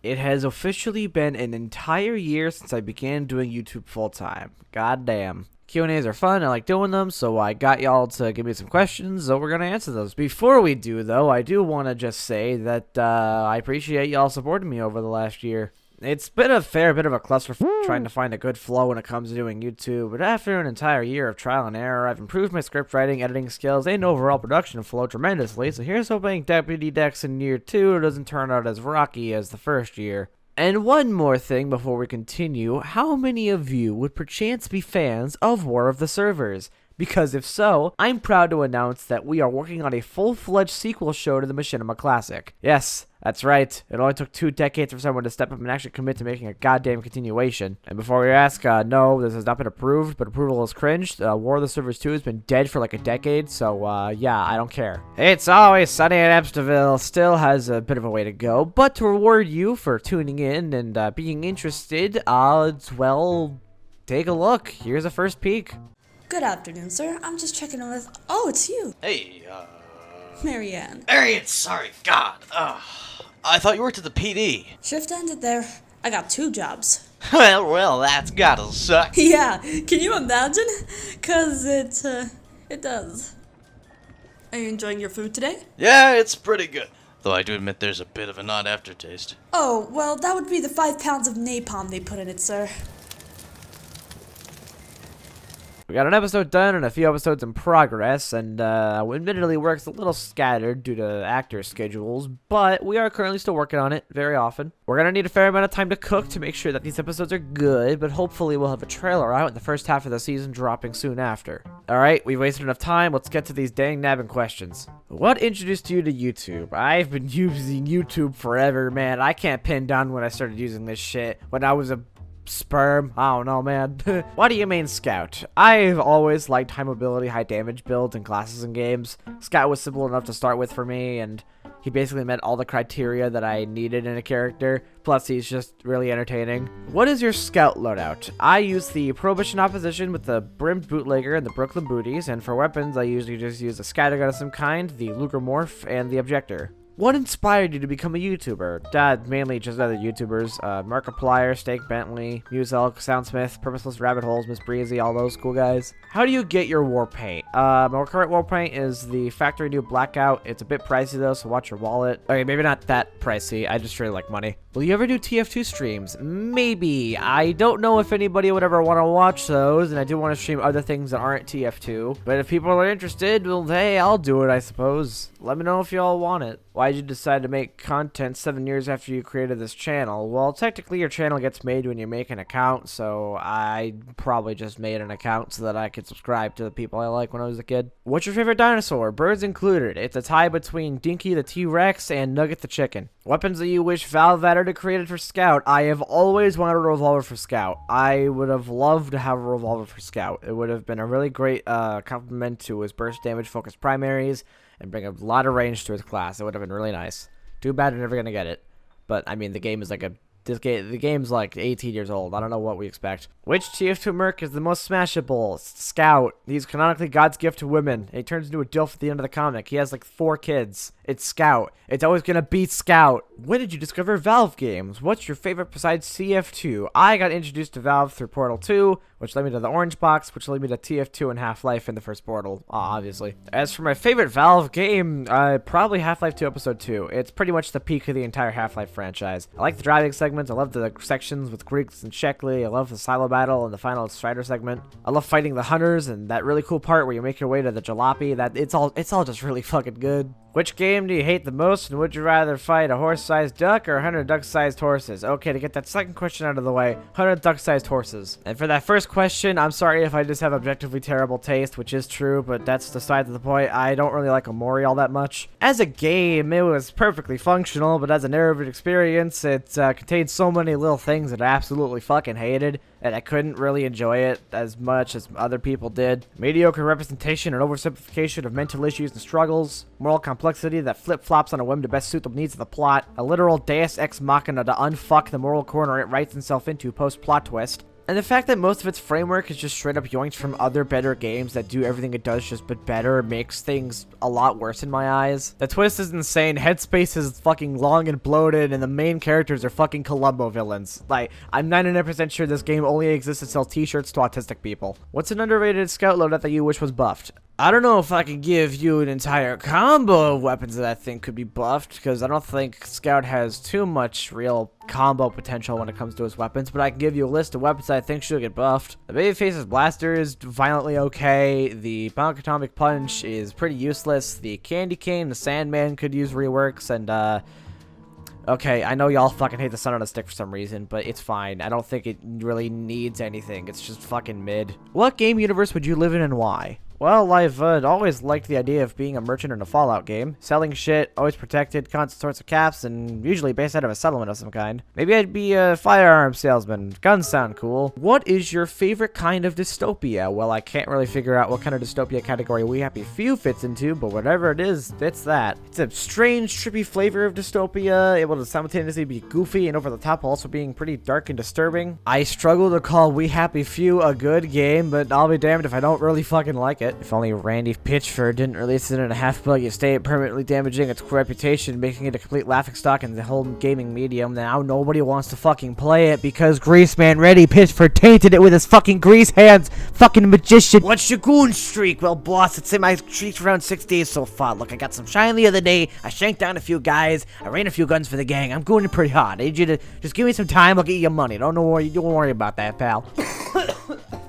It has officially been an entire year since I began doing YouTube full-time. God damn. Q&As are fun, I like doing them, so I got y'all to give me some questions, so we're going to answer those. Before we do, though, I do want to just say that I appreciate y'all supporting me over the last year. It's been a fair bit of a clusterfuck trying to find a good flow when it comes to doing YouTube, but after an entire year of trial and error, I've improved my script writing, editing skills, and overall production flow tremendously, so here's hoping Deputy Dex in year 2 doesn't turn out as rocky as the first year. And one more thing before we continue, how many of you would perchance be fans of War of the Servers? Because if so, I'm proud to announce that we are working on a full-fledged sequel show to the Machinima Classic. Yes, that's right, it only took 2 decades for someone to step up and actually commit to making a goddamn continuation. And before we ask, no, this has not been approved, but approval is cringed. War of the Servers 2 has been dead for like a decade, so yeah, I don't care. It's Always Sunny in Amsterville still has a bit of a way to go, but to reward you for tuning in and being interested, well, take a look. Here's a first peek. Good afternoon, sir. I'm just checking in with... Oh, it's you. Hey, Marianne. Arian, sorry, God. I thought you worked at the PD. Shift ended there. I got 2 jobs. Well, that's gotta suck. Yeah, can you imagine? 'Cause it does. Are you enjoying your food today? Yeah, it's pretty good. Though I do admit there's a bit of an odd aftertaste. Oh, well, that would be the 5 pounds of napalm they put in it, sir. We got an episode done and a few episodes in progress, and admittedly work's a little scattered due to actor schedules, but we are currently still working on it very often. We're gonna need a fair amount of time to cook to make sure that these episodes are good, but hopefully we'll have a trailer out in the first half of the season dropping soon after. Alright, we've wasted enough time, let's get to these dang nabbing questions. What introduced you to YouTube? I've been using YouTube forever, man. I can't pin down when I started using this shit. When I was a sperm? I don't know, man. What do you mean Scout? I've always liked high mobility, high damage builds and classes in games. Scout was simple enough to start with for me, and he basically met all the criteria that I needed in a character, plus he's just really entertaining. What is your Scout loadout? I use the Prohibition Opposition with the Brimmed Bootlegger and the Brooklyn Booties, and for weapons I usually just use a scattergun of some kind, the Luger Morph, and the Objector. What inspired you to become a YouTuber? Dad, mainly just other YouTubers. Markiplier, Steak Bentley, Muselk, Soundsmith, Purposeless Rabbit Holes, Miss Breezy, all those cool guys. How do you get your war paint? My current war paint is the Factory New Blackout. It's a bit pricey though, so watch your wallet. Okay, maybe not that pricey. I just really like money. Will you ever do TF2 streams? Maybe. I don't know if anybody would ever want to watch those, and I do want to stream other things that aren't TF2. But if people are interested, well, hey, I'll do it, I suppose. Let me know if y'all want it. Why'd you decide to make content 7 years after you created this channel? Well, technically your channel gets made when you make an account, so I probably just made an account so that I could subscribe to the people I like when I was a kid. What's your favorite dinosaur? Birds included. It's a tie between Dinky the T-Rex and Nugget the Chicken. Weapons that you wish Valve had created for Scout. I have always wanted a revolver for Scout. I would have loved to have a revolver for Scout. It would have been a really great complement to his burst damage focused primaries and bring a lot of range to his class. It would have been really nice. Too bad we're never gonna get it. But I mean, the game is like the game's like 18 years old. I don't know what we expect. Which TF2 Merc is the most smashable? Scout. He's canonically God's gift to women. And he turns into a dilf at the end of the comic. He has like 4 kids. It's Scout. It's always gonna be Scout. When did you discover Valve games? What's your favorite besides CF2? I got introduced to Valve through Portal 2, which led me to the Orange Box, which led me to TF2 and Half-Life in the first Portal, obviously. As for my favorite Valve game, probably Half-Life 2 Episode 2. It's pretty much the peak of the entire Half-Life franchise. I like the driving segments. I love the sections with Griggs and Sheckley. I love the silo battle and the final Strider segment. I love fighting the hunters and that really cool part where you make your way to the jalopy. It's all just really fucking good. Which game do you hate the most, and would you rather fight a horse-sized duck or 100 duck-sized horses? Okay, to get that second question out of the way, 100 duck-sized horses. And for that first question, I'm sorry if I just have objectively terrible taste, which is true, but that's beside the point. I don't really like Omori all that much. As a game, it was perfectly functional, but as a narrative experience, it contained so many little things that I absolutely fucking hated, and I couldn't really enjoy it as much as other people did. Mediocre representation and oversimplification of mental issues and struggles, moral complexity that flip-flops on a whim to best suit the needs of the plot, a literal deus ex machina to unfuck the moral corner it writes itself into post-plot twist, And the fact that most of its framework is just straight up yoinked from other better games that do everything it does just but better makes things a lot worse in my eyes. The twist is insane, headspace is fucking long and bloated, and the main characters are fucking Columbo villains. Like, I'm 99% sure this game only exists to sell t-shirts to autistic people. What's an underrated scout loadout that you wish was buffed? I don't know if I could give you an entire combo of weapons that I think could be buffed, because I don't think Scout has too much real combo potential when it comes to his weapons, but I can give you a list of weapons that I think should get buffed. The Babyface's blaster is violently okay, the Bionic Atomic Punch is pretty useless, the Candy Cane, the Sandman could use reworks, and okay, I know y'all fucking hate the Sun on a Stick for some reason, but it's fine. I don't think it really needs anything. It's just fucking mid. What game universe would you live in and why? Well, I've always liked the idea of being a merchant in a Fallout game. Selling shit, always protected, constant sorts of caps, and usually based out of a settlement of some kind. Maybe I'd be a firearms salesman. Guns sound cool. What is your favorite kind of dystopia? Well, I can't really figure out what kind of dystopia category We Happy Few fits into, but whatever it is, fits that. It's a strange, trippy flavor of dystopia, able to simultaneously be goofy and over the top while also being pretty dark and disturbing. I struggle to call We Happy Few a good game, but I'll be damned if I don't really fucking like it. If only Randy Pitchford didn't release it in a half-buggy state, permanently damaging its reputation, making it a complete laughingstock in the whole gaming medium. Now nobody wants to fucking play it because Greaseman Randy Pitchford tainted it with his fucking grease hands. Fucking magician. What's your goon streak? Well, boss, I'd say my streak's around 6 days so far. Look, I got some shine the other day. I shanked down a few guys. I ran a few guns for the gang. I'm going pretty hard. I need you to just give me some time. I'll get you your money. Don't worry about that, pal. What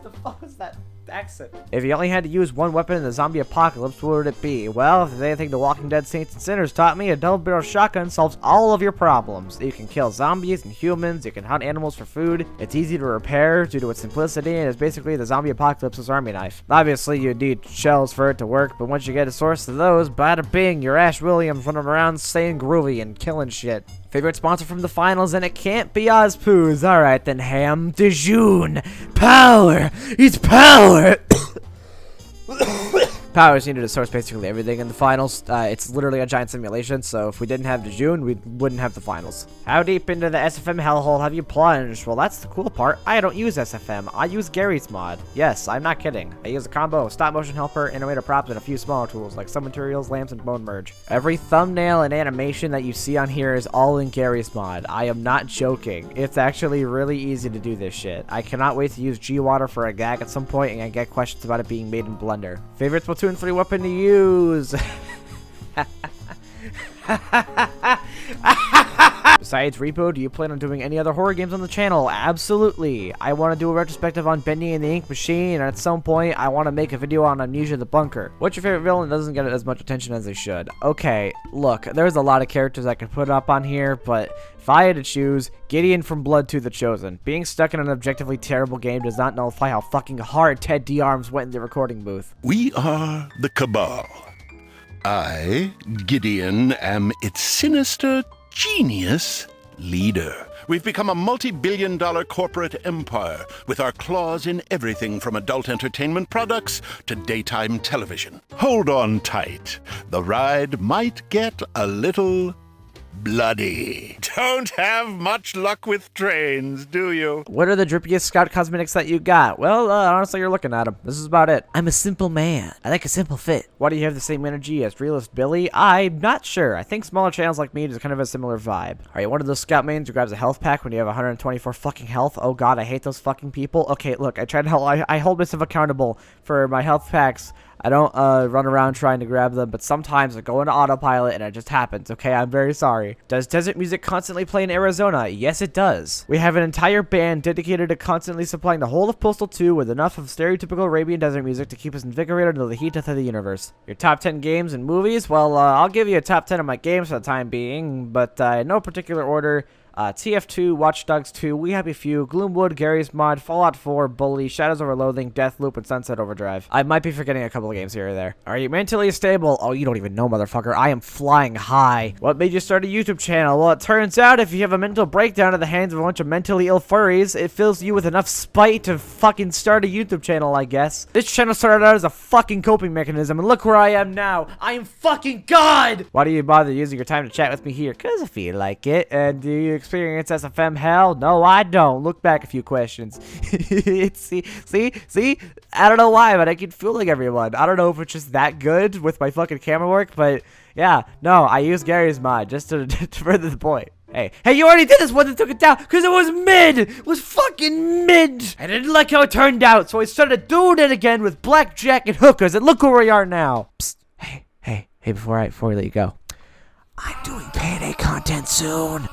the fuck was that? Accent. If you only had to use one weapon in the zombie apocalypse, what would it be? Well, if there's anything The Walking Dead Saints and Sinners taught me, a double-barrel shotgun solves all of your problems. You can kill zombies and humans, you can hunt animals for food, it's easy to repair due to its simplicity, and it's basically the zombie apocalypse's army knife. Obviously, you need shells for it to work, but once you get a source of those, bada bing, you're Ash Williams running around staying groovy and killing shit. Favorite sponsor from the finals, and it can't be Ozpoos. Alright then, Ham. Dejun. Power! It's power! Power is needed to source basically everything in the finals. It's literally a giant simulation, so if we didn't have Dejun, we wouldn't have the finals. How deep into the SFM hellhole have you plunged? Well, that's the cool part. I don't use SFM. I use Gary's mod. Yes, I'm not kidding. I use a combo of stop motion helper, animator props, and a few smaller tools like some materials, lamps, and bone merge. Every thumbnail and animation that you see on here is all in Gary's mod. I am not joking. It's actually really easy to do this shit. I cannot wait to use G-Water for a gag at some point and get questions about it being made in Blender. Favorite Splatoon 3 weapon to use? Besides Repo, do you plan on doing any other horror games on the channel? Absolutely. I want to do a retrospective on Bendy and the Ink Machine, and at some point, I want to make a video on Amnesia the Bunker. What's your favorite villain that doesn't get as much attention as they should? Okay, look, there's a lot of characters I could put up on here, but if I had to choose, Gideon from Blood 2 The Chosen. Being stuck in an objectively terrible game does not nullify how fucking hard Ted D-Arms went in the recording booth. We are the Cabal. I, Gideon, am its sinister genius leader. We've become a multi-billion-dollar corporate empire with our claws in everything from adult entertainment products to daytime television. Hold on tight. The ride might get a little bloody. Don't have much luck with trains, do you? What are the drippiest Scout cosmetics that you got? Well, honestly, you're looking at them. This is about it. I'm a simple man. I like a simple fit. Why do you have the same energy as Realist Billy? I'm not sure. I think smaller channels like me just kind of a similar vibe. Are you one of those Scout mains who grabs a health pack when you have 124 fucking health? Oh god, I hate those fucking people. Okay, look, I try to help. I hold myself accountable for my health packs. I don't run around trying to grab them, but sometimes I go into autopilot and it just happens, okay? I'm very sorry. Does desert music constantly play in Arizona? Yes, it does. We have an entire band dedicated to constantly supplying the whole of Postal 2 with enough of stereotypical Arabian desert music to keep us invigorated until the heat death of the universe. Your top 10 games and movies? Well, I'll give you a top 10 of my games for the time being, but in no particular order. TF2, Watch Dogs 2, We Happy Few, Gloomwood, Gary's Mod, Fallout 4, Bully, Shadows Over Loathing, Deathloop, and Sunset Overdrive. I might be forgetting a couple of games here or there. Are you mentally stable? Oh, you don't even know, motherfucker. I am flying high. What made you start a YouTube channel? Well, it turns out if you have a mental breakdown at the hands of a bunch of mentally ill furries, it fills you with enough spite to fucking start a YouTube channel, I guess. This channel started out as a fucking coping mechanism, and look where I am now. I am fucking God! Why do you bother using your time to chat with me here? Because I feel like it. And do you experience SFM hell? No, I don't. Look back a few questions. See? I don't know why, but I can feel like everyone. I don't know if it's just that good with my fucking camera work, but yeah, no, I used Gary's mod just to further the point. Hey, you already did this one that took it down because it was mid. It was fucking mid. I didn't like how it turned out, so I started doing it again with blackjack and hookers, and look where we are now. Psst. Hey, before we let you go, I'm doing Payday content soon.